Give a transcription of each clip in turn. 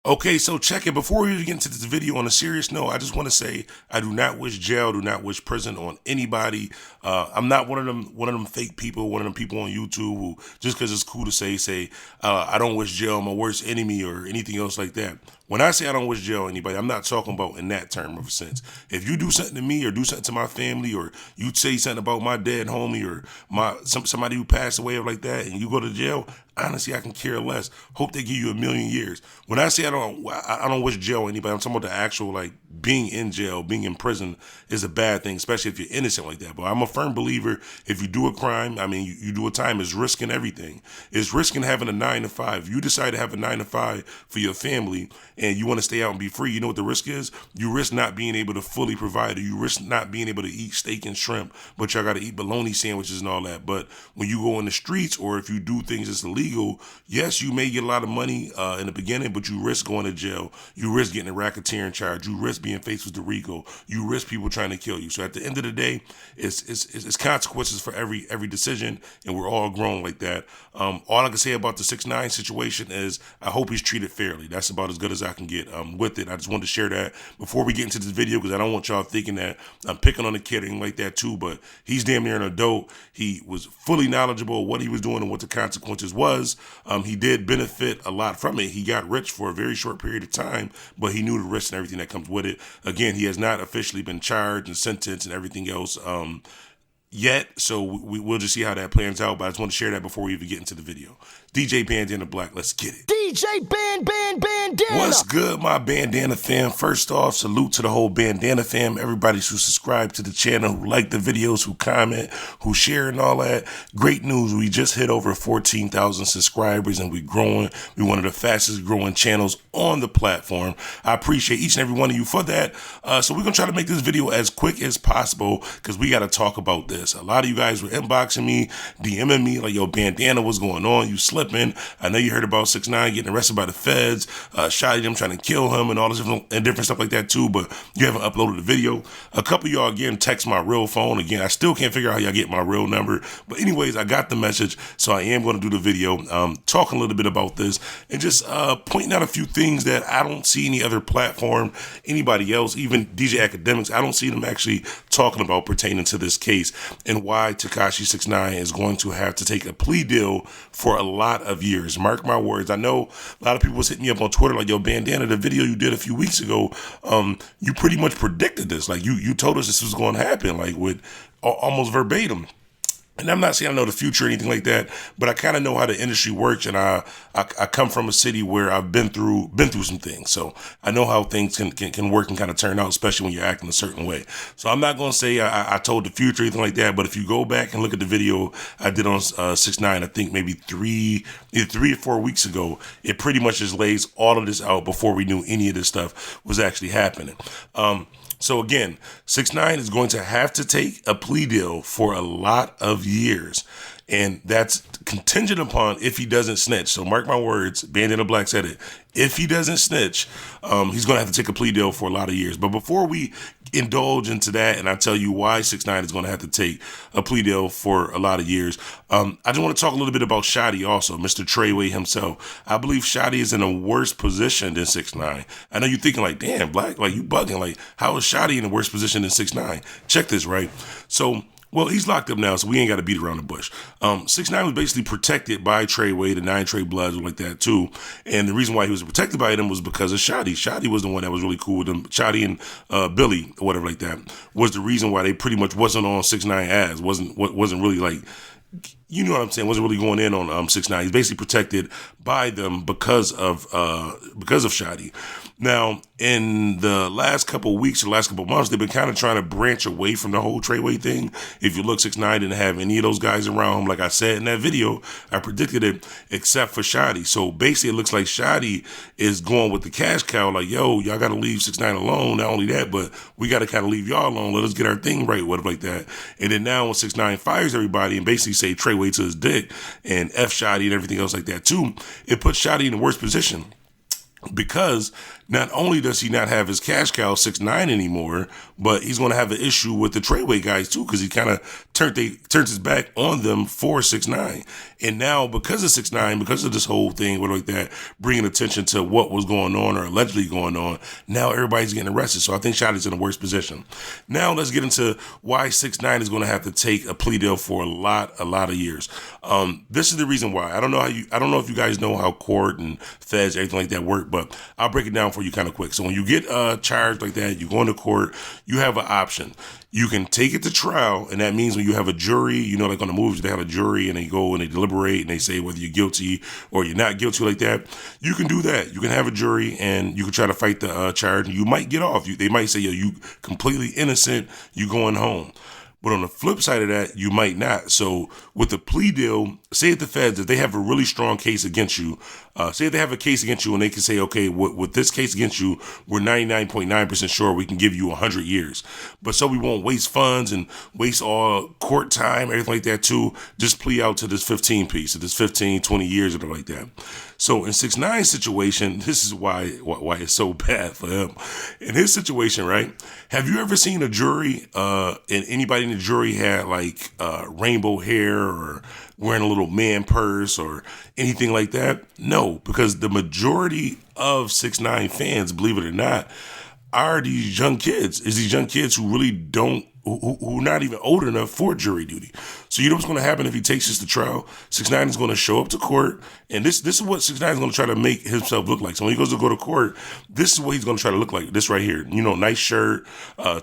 Okay, so check it. Before we get into this video, on a serious note, I just want to say I do not wish jail, do not wish prison on anybody. I'm not one of them fake people, one of them people on YouTube who just because it's cool to say I don't wish jail my worst enemy or anything else like that. When I say I don't wish jail anybody, I'm not talking about in that term of a sense. If you do something to me or do something to my family, or you say something about my dead homie or somebody who passed away or like that, and you go to jail, honestly, I can care less. Hope they give you a million years. When I say I don't wish jail anybody, I'm talking about the actual, like, being in jail, being in prison is a bad thing, especially if you're innocent like that. But I'm a firm believer, if you do a crime, I mean, you do a time, it's risking everything. It's risking having a 9 to 5. You decide to have a 9 to 5 for your family and you want to stay out and be free. You know what the risk is? You risk not being able to fully provide, or you risk not being able to eat steak and shrimp, but y'all got to eat bologna sandwiches and all that. But when you go in the streets, or if you do things that's illegal, yes, you may get a lot of money in the beginning, but you risk going to jail. You risk getting a racketeering charge. You risk being faced with the RICO. You risk people trying to kill you. So at the end of the day, it's consequences for every decision, and we're all grown like that. All I can say about the 6ix9ine situation is I hope he's treated fairly. That's about as good as I can get with it. I just wanted to share that before we get into this video, because I don't want y'all thinking that I'm picking on the kid or anything like that too, but he's damn near an adult. He was fully knowledgeable of what he was doing and what the consequences was. He did benefit a lot from it. He got rich for a very short period of time, but he knew the risks and everything that comes with it. Again, he has not officially been charged and sentenced and everything else yet, so we'll just see how that plans out, but I just want to share that before we even get into the video. DJ Bandana Black, let's get it. DJ Bandana. What's good, my Bandana fam? First off, salute to the whole Bandana fam, everybody who subscribe to the channel, who like the videos, who comment, who share and all that. Great news, we just hit over 14,000 subscribers and we're growing. We're one of the fastest growing channels on the platform. I appreciate each and every one of you for that. So we're gonna try to make this video as quick as possible because we gotta talk about this. A lot of you guys were inboxing me, DMing me like, yo, Bandana, what's going on? You slipping. I know you heard about 6ix9ine getting arrested by the feds, shot them trying to kill him and all this different stuff like that too, but you haven't uploaded the video. A couple of y'all again text my real phone. Again, I still can't figure out how y'all get my real number, but anyways, I got the message, so I am going to do the video talking a little bit about this and just pointing out a few things that I don't see any other platform, anybody else, even DJ Academics, I don't see them actually talking about pertaining to this case, and why Tekashi 6ix9ine is going to have to take a plea deal for a lot of years. Mark my words. I know a lot of people was hitting me up on Twitter like, yo, Bandana, the video you did a few weeks ago, you pretty much predicted this. Like, you told us this was going to happen, like with almost verbatim. And I'm not saying I know the future or anything like that, but I kind of know how the industry works, and I come from a city where I've been through some things, so I know how things can work and kind of turn out, especially when you're acting a certain way. So I'm not gonna say I told the future or anything like that, but if you go back and look at the video I did on 6ix9ine, I think maybe either 3 or 4 weeks ago, it pretty much just lays all of this out before we knew any of this stuff was actually happening. So again, 6ix9ine is going to have to take a plea deal for a lot of years. And that's contingent upon if he doesn't snitch. So mark my words, Bandana Black said it. If he doesn't snitch, he's going to have to take a plea deal for a lot of years. But before we indulge into that, and I tell you why 6ix9ine is going to have to take a plea deal for a lot of years, I just want to talk a little bit about Shotty also, Mr. Treyway himself. I believe Shotty is in a worse position than 6ix9ine. I know you're thinking like, damn, Black, like you bugging. Like, how is Shotty in a worse position than 6ix9ine? Check this, right? So, well, he's locked up now, so we ain't got to beat around the bush. 6ix9ine was basically protected by Treyway, the 9 Trey Bloods like that too. And the reason why he was protected by them was because of Shotty. Shotty was the one that was really cool with him. Shotty and Billy, or whatever like that, was the reason why they pretty much wasn't on 6ix9ine ass. Wasn't really like, you know what I'm saying, wasn't really going in on 6ix9ine. He's basically protected by them because of Shotty. Now, in the last couple of weeks or last couple of months, they've been kind of trying to branch away from the whole Treyway thing. If you look, 6ix9ine didn't have any of those guys around him. Like I said in that video, I predicted it, except for Shotty. So basically, it looks like Shotty is going with the cash cow. Like, yo, y'all got to leave 6ix9ine alone. Not only that, but we got to kind of leave y'all alone. Let us get our thing right, whatever like that. And then now when 6ix9ine fires everybody and basically say Treyway to his dick and F Shotty and everything else like that too, it puts Shotty in the worst position. because not only does he not have his cash cow 6ix9ine anymore, but he's going to have an issue with the Treyway guys too, because he kind of turned his back on them for 6ix9ine. And now because of 6ix9ine, because of this whole thing, what like that, bringing attention to what was going on or allegedly going on, now everybody's getting arrested. So I think Shotty's in a worse position. Now let's get into why 6ix9ine is going to have to take a plea deal for a lot of years. This is the reason why. I don't know if you guys know how court and feds, everything like that work, but I'll break it down for you kind of quick. So when you get charged like that, you go into court, you have an option. You can take it to trial, and that means when you have a jury, you know, like on the movies, they have a jury and they go and they deliberate and they say whether you're guilty or you're not guilty like that. You can do that. You can have a jury and you can try to fight the charge, and you might get off. They might say, yo, you completely innocent, you going home. But on the flip side of that, you might not. So with the plea deal, say at the feds, if they have a really strong case against you, say if they have a case against you and they can say, okay, with this case against you, we're 99.9% sure we can give you 100 years. But so we won't waste funds and waste all court time, everything like that too, just plea out to this 15 piece, to this 15, 20 years or like that. So in 6ix9ine's situation, this is why it's so bad for him. In his situation, right? Have you ever seen a jury and anybody in the jury had like rainbow hair or wearing a little man purse or anything like that? No, because the majority of 6ix9ine fans, believe it or not, are these young kids. Is these young kids who really don't, who are not even old enough for jury duty. So you know what's going to happen if he takes this to trial? 6ix9ine is going to show up to court, and this is what 6ix9ine is going to try to make himself look like. So when he goes to go to court, this is what he's going to try to look like. This right here, you know, nice shirt,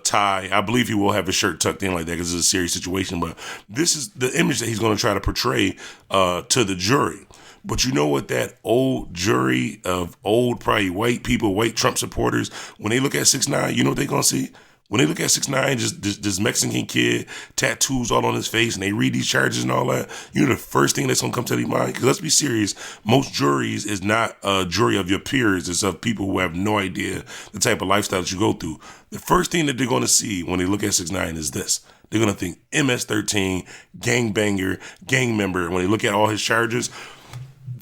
tie. I believe he will have his shirt tucked in like that because it's a serious situation. But this is the image that he's going to try to portray to the jury. But you know what, that old jury of old, probably white people, white Trump supporters, when they look at 6ix9ine, you know what they're going to see? When they look at 6ix9ine, just this Mexican kid, tattoos all on his face, and they read these charges and all that, you know the first thing that's going to come to their mind? Because let's be serious, most juries is not a jury of your peers. It's of people who have no idea the type of lifestyle that you go through. The first thing that they're going to see when they look at 6ix9ine is this. They're going to think MS-13, gangbanger, gang member. When they look at all his charges,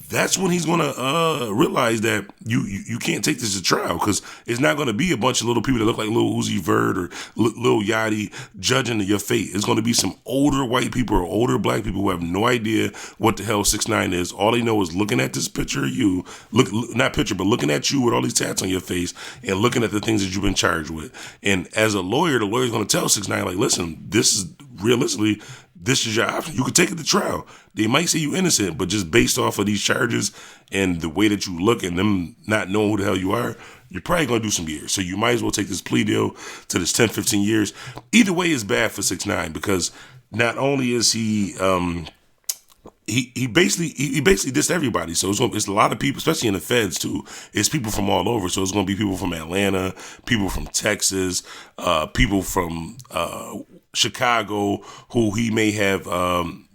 that's when he's going to realize that you can't take this to trial, because it's not going to be a bunch of little people that look like Lil Uzi Vert or Lil Yachty judging your fate. It's going to be some older white people or older black people who have no idea what the hell 6ix9ine is. All they know is looking at this picture of you, not picture, but looking at you with all these tats on your face and looking at the things that you've been charged with. And as a lawyer, the lawyer's going to tell 6ix9ine, like, listen, this is realistically, this is your option. You could take it to trial. They might say you innocent, but just based off of these charges and the way that you look and them not knowing who the hell you are, you're probably going to do some years. So you might as well take this plea deal to this 10, 15 years. Either way is bad for 6ix9ine, because not only is he basically dissed everybody. So it's a lot of people, especially in the feds too. It's people from all over. So it's going to be people from Atlanta, people from Texas, people from Chicago, who he may have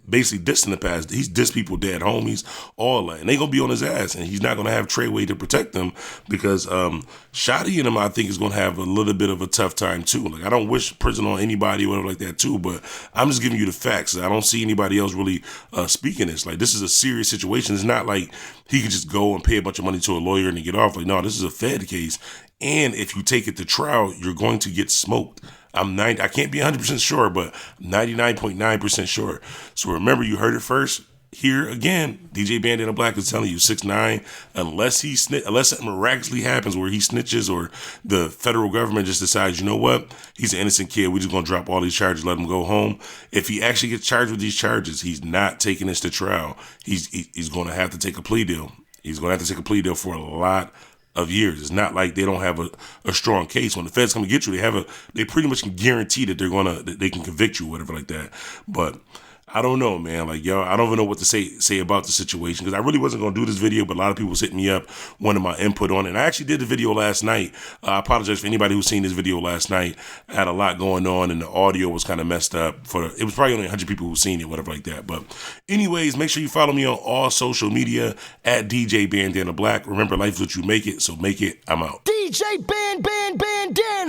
basically dissed in the past. He's dissed people, dead homies, all that. And they going to be on his ass. And he's not going to have Treyway to protect them, because Shotty and him, I think, is going to have a little bit of a tough time too. Like, I don't wish prison on anybody or whatever like that too, but I'm just giving you the facts. I don't see anybody else really speaking this. Like, this is a serious situation. It's not like he could just go and pay a bunch of money to a lawyer and get off. Like, no, this is a Fed case. And if you take it to trial, you're going to get smoked. I can't be 100% sure, but I'm 99.9% sure. So remember, you heard it first. Here again, DJ Bandana Black is telling you 6ix9ine, unless something miraculously happens where he snitches or the federal government just decides, you know what, he's an innocent kid, we're just going to drop all these charges, let him go home. If he actually gets charged with these charges, he's not taking this to trial. He's going to have to take a plea deal. He's going to have to take a plea deal for a lot of years. It's not like they don't have a strong case. When the feds come to get you, they pretty much can guarantee that they can convict you, whatever like that. But I don't know, man. Like, y'all, I don't even know what to say about the situation, because I really wasn't going to do this video, but a lot of people was hitting me up, wanted my input on it. And I actually did the video last night. I apologize for anybody who's seen this video last night. I had a lot going on, and the audio was kind of messed up. It was probably only 100 people who've seen it, whatever like that. But anyways, make sure you follow me on all social media at DJ Bandana Black. Remember, life is what you make it, so make it. I'm out. DJ Bandana.